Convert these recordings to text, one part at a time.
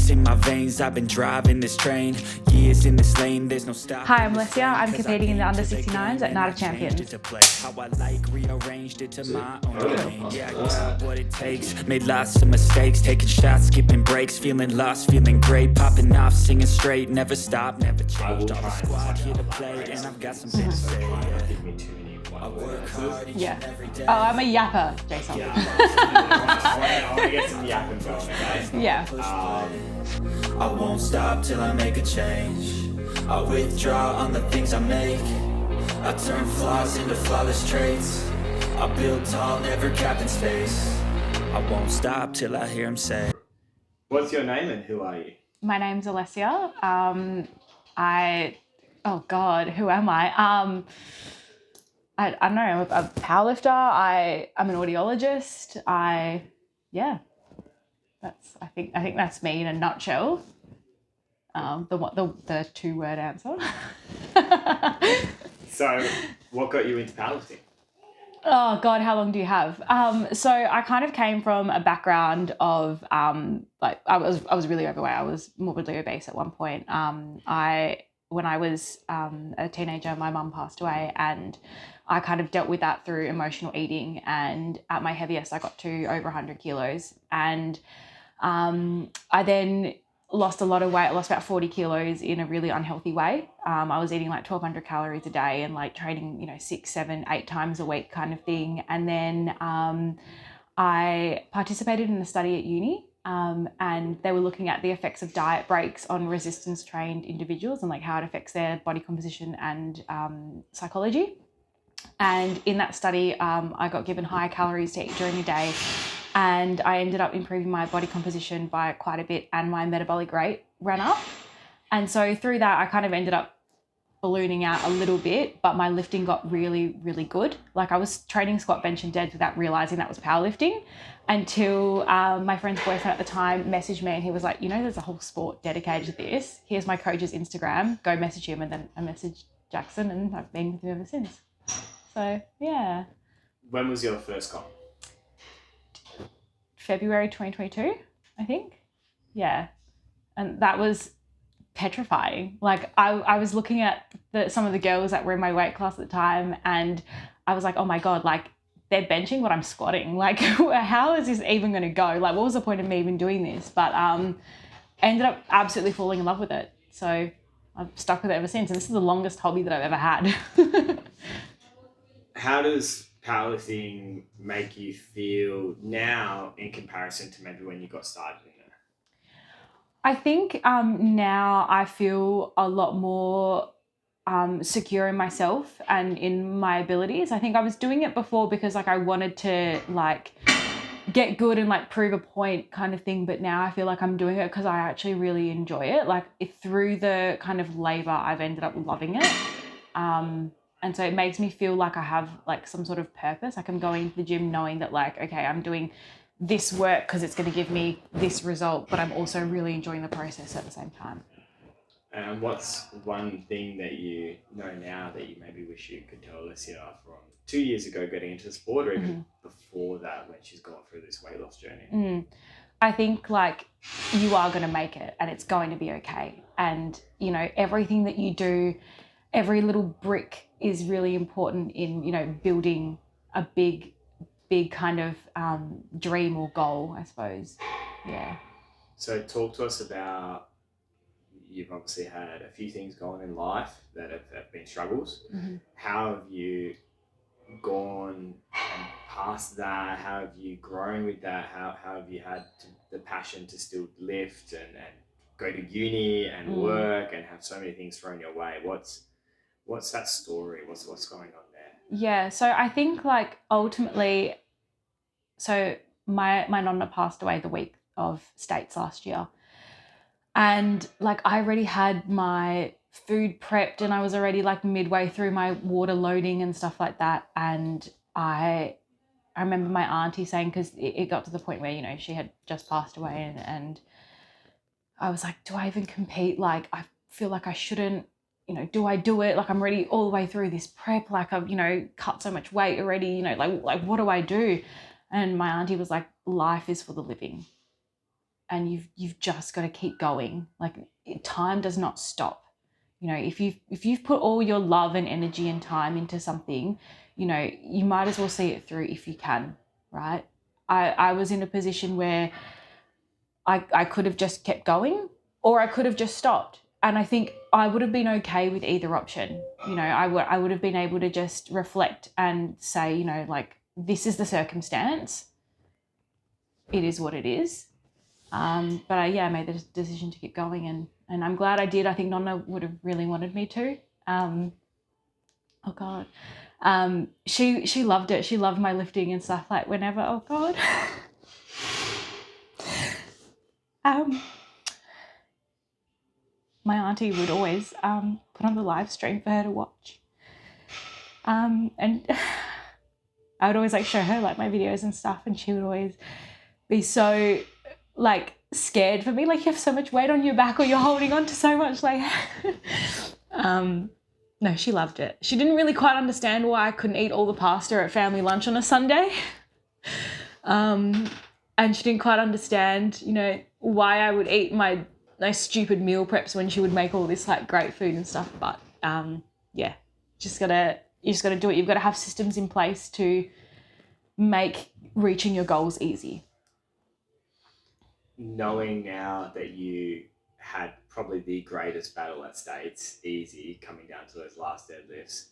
ice in my veins. I've been driving this train, years in this lane, there's no stopping. Hi, I'm Lesia. I'm competing in the under 69s at Night of Champions. How I rearranged it to my own lane. Yeah, I got what it takes. Made lots of mistakes, taking shots, skipping breaks, feeling lost, feeling great, popping off, singing straight, never stop, never changed. All the squad here to play, and I've got something to say. I work hard each and every day. Oh, I'm a yapper, Jason. I want to get some yapping going, okay? Yeah. I won't stop till I make a change. I withdraw on the things I make. I turn flaws into flawless traits. I build tall, never capped in space. I won't stop till I hear him say. What's your name and who are you? My name's Alessia. Oh God, who am I? I don't know, I'm a powerlifter. I'm an audiologist. I think that's me in a nutshell. The 2-word answer. So, what got you into powerlifting? Oh God, how long do you have? So I kind of came from a background of I was really overweight. I was morbidly obese at one point. When I was a teenager, my mum passed away, and I kind of dealt with that through emotional eating. And at my heaviest, I got to over 100 kilos, and I then lost a lot of weight. I lost about 40 kilos in a really unhealthy way. I was eating like 1,200 calories a day and like training, 6, 7, 8 times a week kind of thing. And then I participated in a study at uni, and they were looking at the effects of diet breaks on resistance trained individuals and like how it affects their body composition and psychology. And in that study, I got given higher calories to eat during the day, and I ended up improving my body composition by quite a bit, and my metabolic rate ran up. And so through that, I kind of ended up ballooning out a little bit, but my lifting got really, really good. Like I was training squat, bench and dead without realizing that was powerlifting, until my friend's boyfriend at the time messaged me, and he was like, there's a whole sport dedicated to this. Here's my coach's Instagram. Go message him. And then I messaged Jackson, and I've been with him ever since. So, yeah. When was your first comp? February 2022, I think. Yeah. And that was petrifying. Like I was looking at some of the girls that were in my weight class at the time, and I was like, oh my God, like they're benching what I'm squatting. Like how is this even going to go? Like what was the point of me even doing this? But I ended up absolutely falling in love with it. So I've stuck with it ever since. And this is the longest hobby that I've ever had. How does powerlifting make you feel now in comparison to maybe when you got started in it? I think now I feel a lot more secure in myself and in my abilities. I think I was doing it before because like I wanted to like get good and like prove a point kind of thing, but now I feel like I'm doing it because I actually really enjoy it. Like through the kind of labor, I've ended up loving it. And so it makes me feel like I have like some sort of purpose. Like I'm going to the gym knowing that like, okay, I'm doing this work because it's going to give me this result, but I'm also really enjoying the process at the same time. And what's one thing that you know now that you maybe wish you could tell Alessia from 2 years ago getting into the sport, or even before that when she's gone through this weight loss journey? I think like you are going to make it, and it's going to be okay. And, everything that you do, every little brick is really important in, building a big kind of dream or goal, I suppose. Yeah. So talk to us about, you've obviously had a few things going in life that have been struggles. Mm-hmm. How have you gone and past that? How have you grown with that? How have you had the passion to still lift and go to uni and work and have so many things thrown your way? What's that story? What's going on there? Yeah, so I think like ultimately, so my nonna passed away the week of States last year, and like I already had my food prepped and I was already like midway through my water loading and stuff like that, and I remember my auntie saying, because it got to the point where she had just passed away, and I was like, do I even compete? Like I feel like I shouldn't. Do I do it? Like I'm already all the way through this prep. Like I've, cut so much weight already, like what do I do? And my auntie was like, life is for the living. and you've just got to keep going. Like, time does not stop. You know, if you've put all your love and energy and time into something, you know, you might as well see it through if you can, right? I was in a position where I could have just kept going, or I could have just stopped. And I think I would have been okay with either option. You know, I would have been able to just reflect and say, you know, like, this is the circumstance. It is what it is. But I made the decision to keep going, and I'm glad I did. I think Nonna would have really wanted me to. Oh God. She loved it. She loved my lifting and stuff, like whenever, oh God. My auntie would always put on the live stream for her to watch. And I would always like show her like my videos and stuff, and she would always be so like scared for me, like, you have so much weight on your back, or you're holding on to so much, like no, she loved it. She didn't really quite understand why I couldn't eat all the pasta at family lunch on a Sunday. And she didn't quite understand, you know, why I would eat my stupid meal preps when she would make all this like great food and stuff. But you just gotta do it. You've got to have systems in place to make reaching your goals easy. Knowing now that you had probably the greatest battle at States easy coming down to those last deadlifts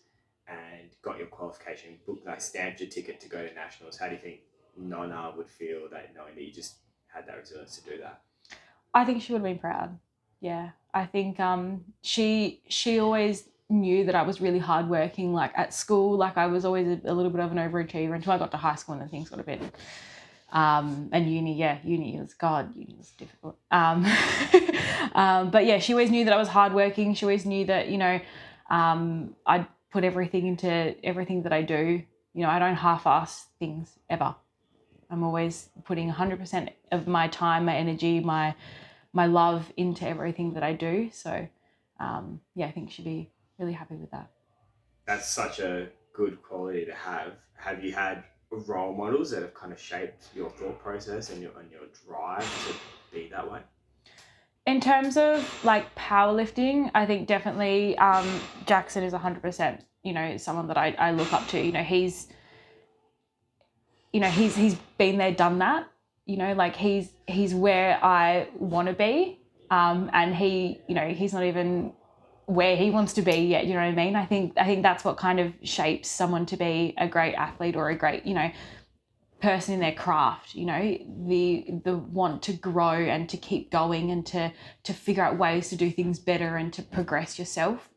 and got your qualification, booked, like, stamped your ticket to go to nationals, how do you think Nonna would feel that knowing that you just had that resilience to do that? I think she would have been proud. Yeah, I think she always knew that I was really hardworking. Like at school, like I was always a little bit of an overachiever until I got to high school, and then things got a bit. And uni was difficult. But yeah, she always knew that I was hardworking. She always knew that, you know, I'd put everything into everything that I do. You know, I don't half-ass things ever. I'm always putting 100% of my time, my energy, my love into everything that I do. So, I think she'd be really happy with that. That's such a good quality to have. Have you had role models that have kind of shaped your thought process and your drive to be that way? In terms of like powerlifting, I think definitely Jackson is 100%, you know, someone that I look up to. You know, he's been there, done that. You know, like he's where I want to be, and he's not even where he wants to be yet. You know what I mean? I think that's what kind of shapes someone to be a great athlete or a great, you know, person in their craft. You know, the want to grow and to keep going and to figure out ways to do things better and to progress yourself.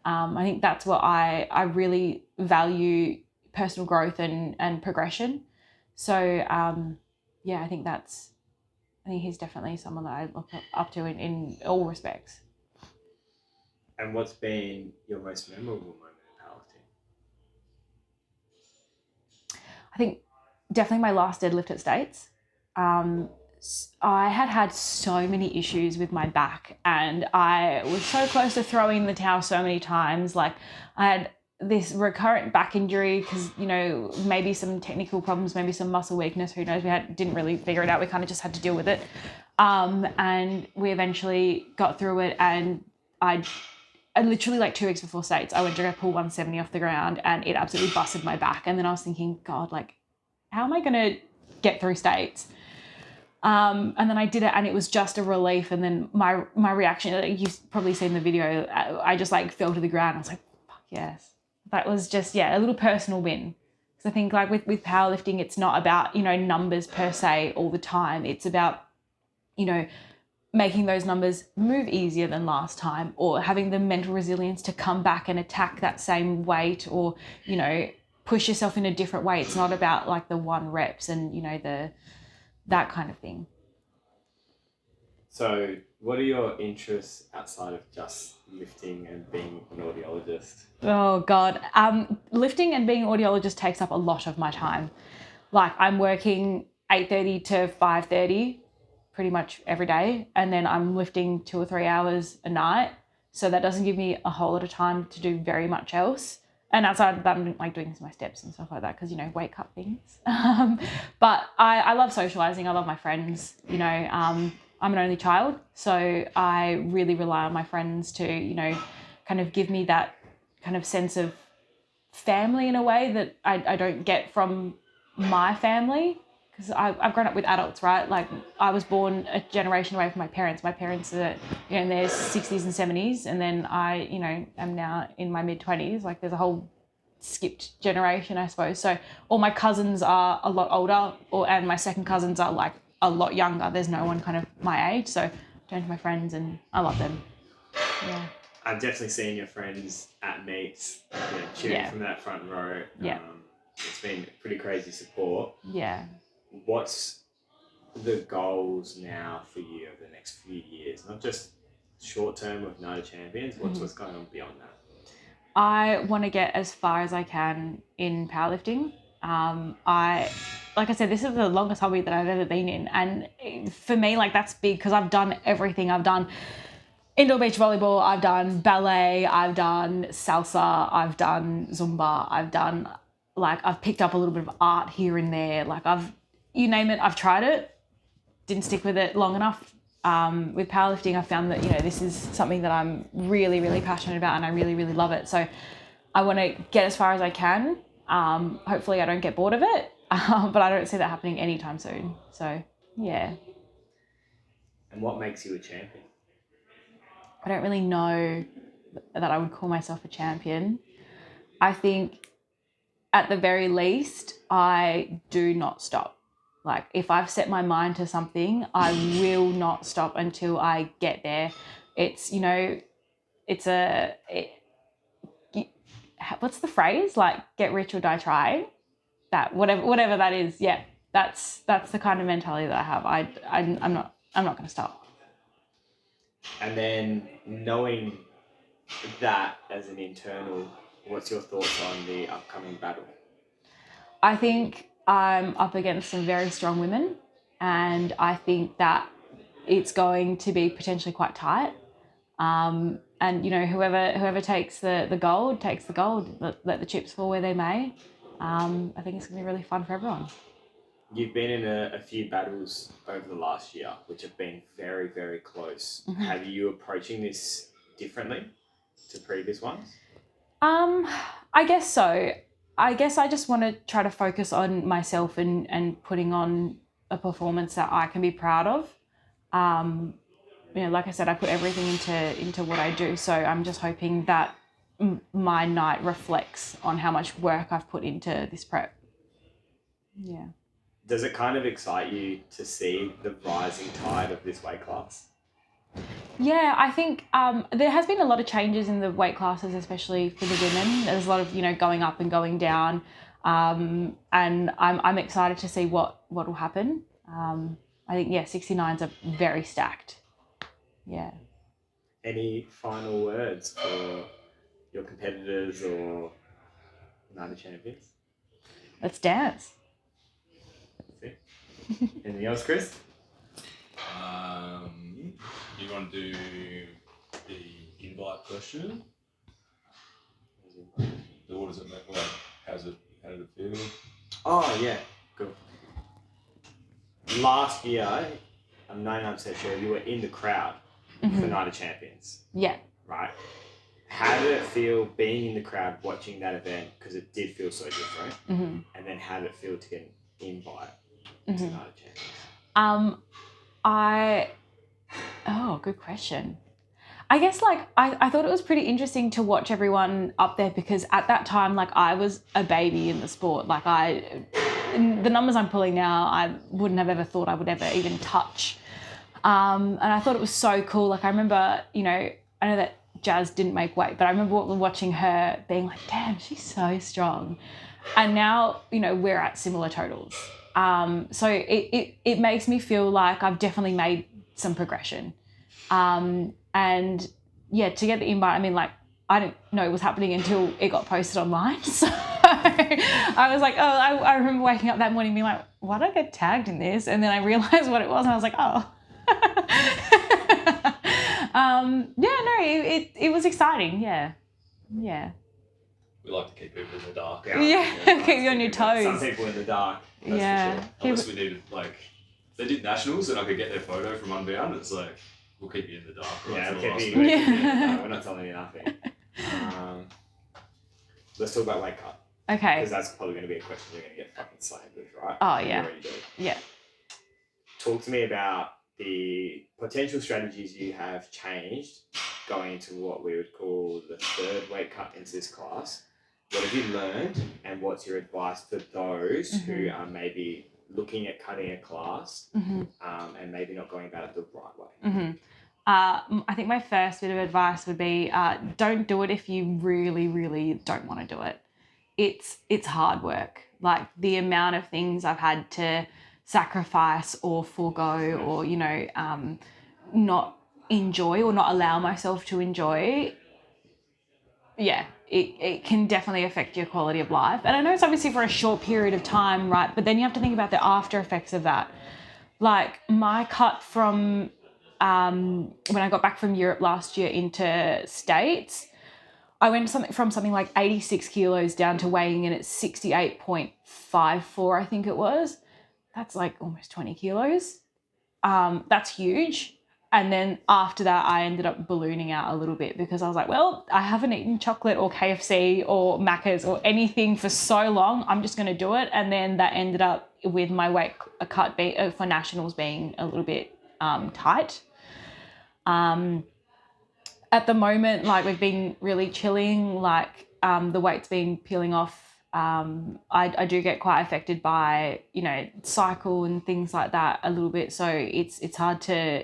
I think that's what I really value, personal growth and progression. So I think he's definitely someone that I look up to in all respects. And what's been your most memorable moment in powerlifting? I think definitely my last deadlift at States. I had so many issues with my back, and I was so close to throwing in the towel so many times. Like, I had this recurrent back injury because, you know, maybe some technical problems, maybe some muscle weakness, who knows. Didn't really figure it out. We kind of just had to deal with it. And we eventually got through it, and I literally, like 2 weeks before States, I went to go pull 170 off the ground, and it absolutely busted my back. And then I was thinking, God, like, how am I going to get through States? And then I did it, and it was just a relief. And then my reaction, you've probably seen the video, I just like fell to the ground. I was like, fuck yes. That was just, a little personal win. Because I think like with powerlifting, it's not about, you know, numbers per se all the time. It's about, you know, making those numbers move easier than last time, or having the mental resilience to come back and attack that same weight, or, you know, push yourself in a different way. It's not about like the 1 reps and, you know, that kind of thing. So what are your interests outside of just lifting and being an audiologist? Oh God. Lifting and being an audiologist takes up a lot of my time. Like, I'm working 8:30 to 5:30 pretty much every day, and then I'm lifting 2 or 3 hours a night. So that doesn't give me a whole lot of time to do very much else. And outside of that, I'm like doing my steps and stuff like that because, you know, wake up things. But I love socializing. I love my friends, you know. I'm an only child, so I really rely on my friends to, kind of give me that kind of sense of family in a way that I don't get from my family, because I've grown up with adults, right? Like, I was born a generation away from my parents. My parents are, in their 60s and 70s, and then I, am now in my mid-20s. Like, there's a whole skipped generation, I suppose. So all my cousins are a lot older, and my second cousins are like a lot younger. There's no one kind of my age. So I turn to my friends and I love them. Yeah. I've definitely seen your friends at meets, cheering from that front row. Yeah. It's been pretty crazy support. Yeah. What's the goals now for you over the next few years? Not just short term with NIDA Champions. What's going on beyond that? I want to get as far as I can in powerlifting. Like I said, this is the longest hobby that I've ever been in. And for me, like, that's big because I've done everything. I've done indoor beach volleyball, I've done ballet, I've done salsa, I've done Zumba, I've picked up a little bit of art here and there. Like, you name it, I've tried it. Didn't stick with it long enough. With powerlifting, I found that, this is something that I'm really, really passionate about and I really, really love it. So I want to get as far as I can. Hopefully I don't get bored of it, but I don't see that happening anytime soon. So, yeah. And what makes you a champion? I don't really know that I would call myself a champion. I think at the very least, I do not stop. Like, if I've set my mind to something, I will not stop until I get there. It's, what's the phrase? Like, get rich or die trying. That, whatever that is. Yeah, that's the kind of mentality that I have. I'm not going to stop. And then knowing that as an internal, what's your thoughts on the upcoming battle? I think I'm up against some very strong women, and I think that it's going to be potentially quite tight. And whoever takes the gold takes the gold. Let the chips fall where they may. I think it's going to be really fun for everyone. You've been in a few battles over the last year, which have been very, very close. Mm-hmm. Have you approaching this differently to previous ones? I guess so. I guess I just want to try to focus on myself and putting on a performance that I can be proud of. Like I said, I put everything into what I do. So I'm just hoping that my night reflects on how much work I've put into this prep. Yeah. Does it kind of excite you to see the rising tide of this weight class? Yeah, I think there has been a lot of changes in the weight classes, especially for the women. There's a lot of, going up and going down. And I'm excited to see what will happen. I think, 69s are very stacked. Yeah. Any final words for your competitors or NIDA champions? Let's dance. That's it. Anything else, Chris? You want to do the invite question? What does it make? Like, how did it feel? Oh, yeah. Good. Last year, I'm 99% sure you were in the crowd for NIDA Champions. Yeah. Right? How did it feel being in the crowd watching that event? Because it did feel so different. Mm-hmm. And then how did it feel to get an invite to NIDA Champions? Good question. I guess, I thought it was pretty interesting to watch everyone up there, because at that time, I was a baby in the sport. The numbers I'm pulling now, I wouldn't have ever thought I would ever even touch. And I thought it was so cool. I remember, I know that Jazz didn't make weight, but I remember watching her being like, damn, she's so strong. And now, we're at similar totals. So it makes me feel like I've definitely made some progression. And yeah, to get the invite, I didn't know it was happening until it got posted online. So I was like, I remember waking up that morning being like, why did I get tagged in this? And then I realized what it was and I was like, oh. It was exciting. Yeah. Yeah. We like to keep people in the dark. Yeah, keep you on your toes. Some people in the dark. Yeah. Unless we needed they did nationals and I could get their photo from unbound. It's like, we'll keep you in the dark. Right? Yeah, For the okay, last you- bit. no, we're not telling you nothing. Let's talk about weight cut. Okay. Because that's probably going to be a question you're going to get fucking slammed with, right? Oh, You yeah. already do. Yeah. Talk to me about the potential strategies you have changed going into what we would call the third weight cut into this class. What have you learned, and what's your advice for those who are maybe looking at cutting a class and maybe not going about it the right way? I think my first bit of advice would be don't do it if you really, really don't want to do it. It's hard work. Like the amount of things I've had to sacrifice or forego or, you know, not enjoy or not allow myself to enjoy, yeah, it can definitely affect your quality of life. And I know it's obviously for a short period of time, right? But then you have to think about the after effects of that. Like my cut from when I got back from Europe last year into States, I went from something like 86 kilos down to weighing in at 68.54, I think it was. That's like almost 20 kilos. That's huge. And then after that, I ended up ballooning out a little bit because I was like, well, I haven't eaten chocolate or KFC or Macca's or anything for so long. I'm just going to do it. And then that ended up with my weight cut for nationals being a little bit tight. At the moment, like we've been really chilling, like the weight's been peeling off. I do get quite affected by, you know, cycle and things like that a little bit. So it's hard to,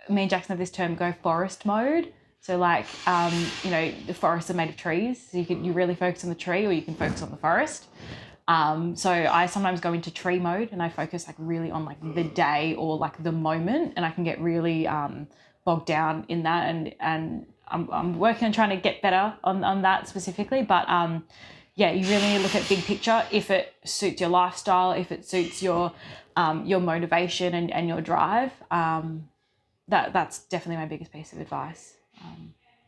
me and Jackson have this term, go forest mode. So like, you know, the forests are made of trees. So you really focus on the tree or you can focus on the forest. So I sometimes go into tree mode and I focus like really on like the day or like the moment, and I can get really bogged down in that. And I'm working on trying to get better on that specifically. But yeah, you really need to look at big picture. If it suits your lifestyle, if it suits your motivation and your drive, that's definitely my biggest piece of advice.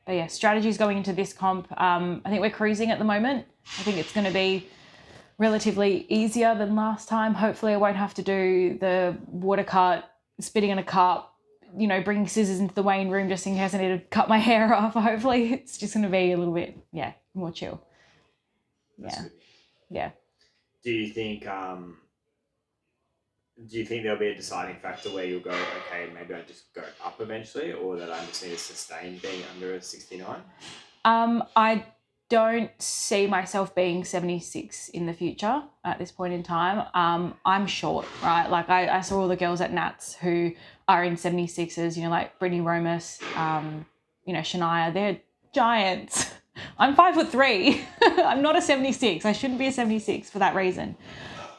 But yeah, strategies going into this comp. I think we're cruising at the moment. I think it's going to be relatively easier than last time. Hopefully I won't have to do the water cut, spitting in a cup, you know, bringing scissors into the weighing room just in case I need to cut my hair off. Hopefully it's just going to be a little bit, more chill. Yeah. Do you think there'll be a deciding factor where you'll go, okay, maybe I just go up eventually, or that I just need to sustain being under a 69? I don't see myself being 76 in the future at this point in time. I'm short, right? Like I saw all the girls at Nats who are in 76s, you know, like Brittany Romus, you know, Shania, they're giants. I'm 5'3". I'm not a 76. I shouldn't be a 76 for that reason.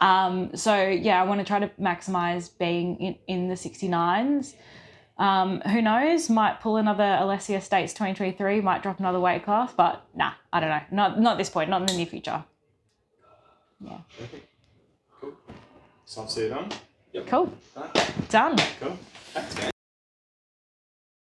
So yeah, I want to try to maximize being in the 69s. Who knows? Might pull another Alessia States 2023, might drop another weight class, but nah, I don't know. Not at this point, not in the near future. Yeah. Okay. Cool. Soft suit on? Cool. Right. Done. Cool. Thanks, man.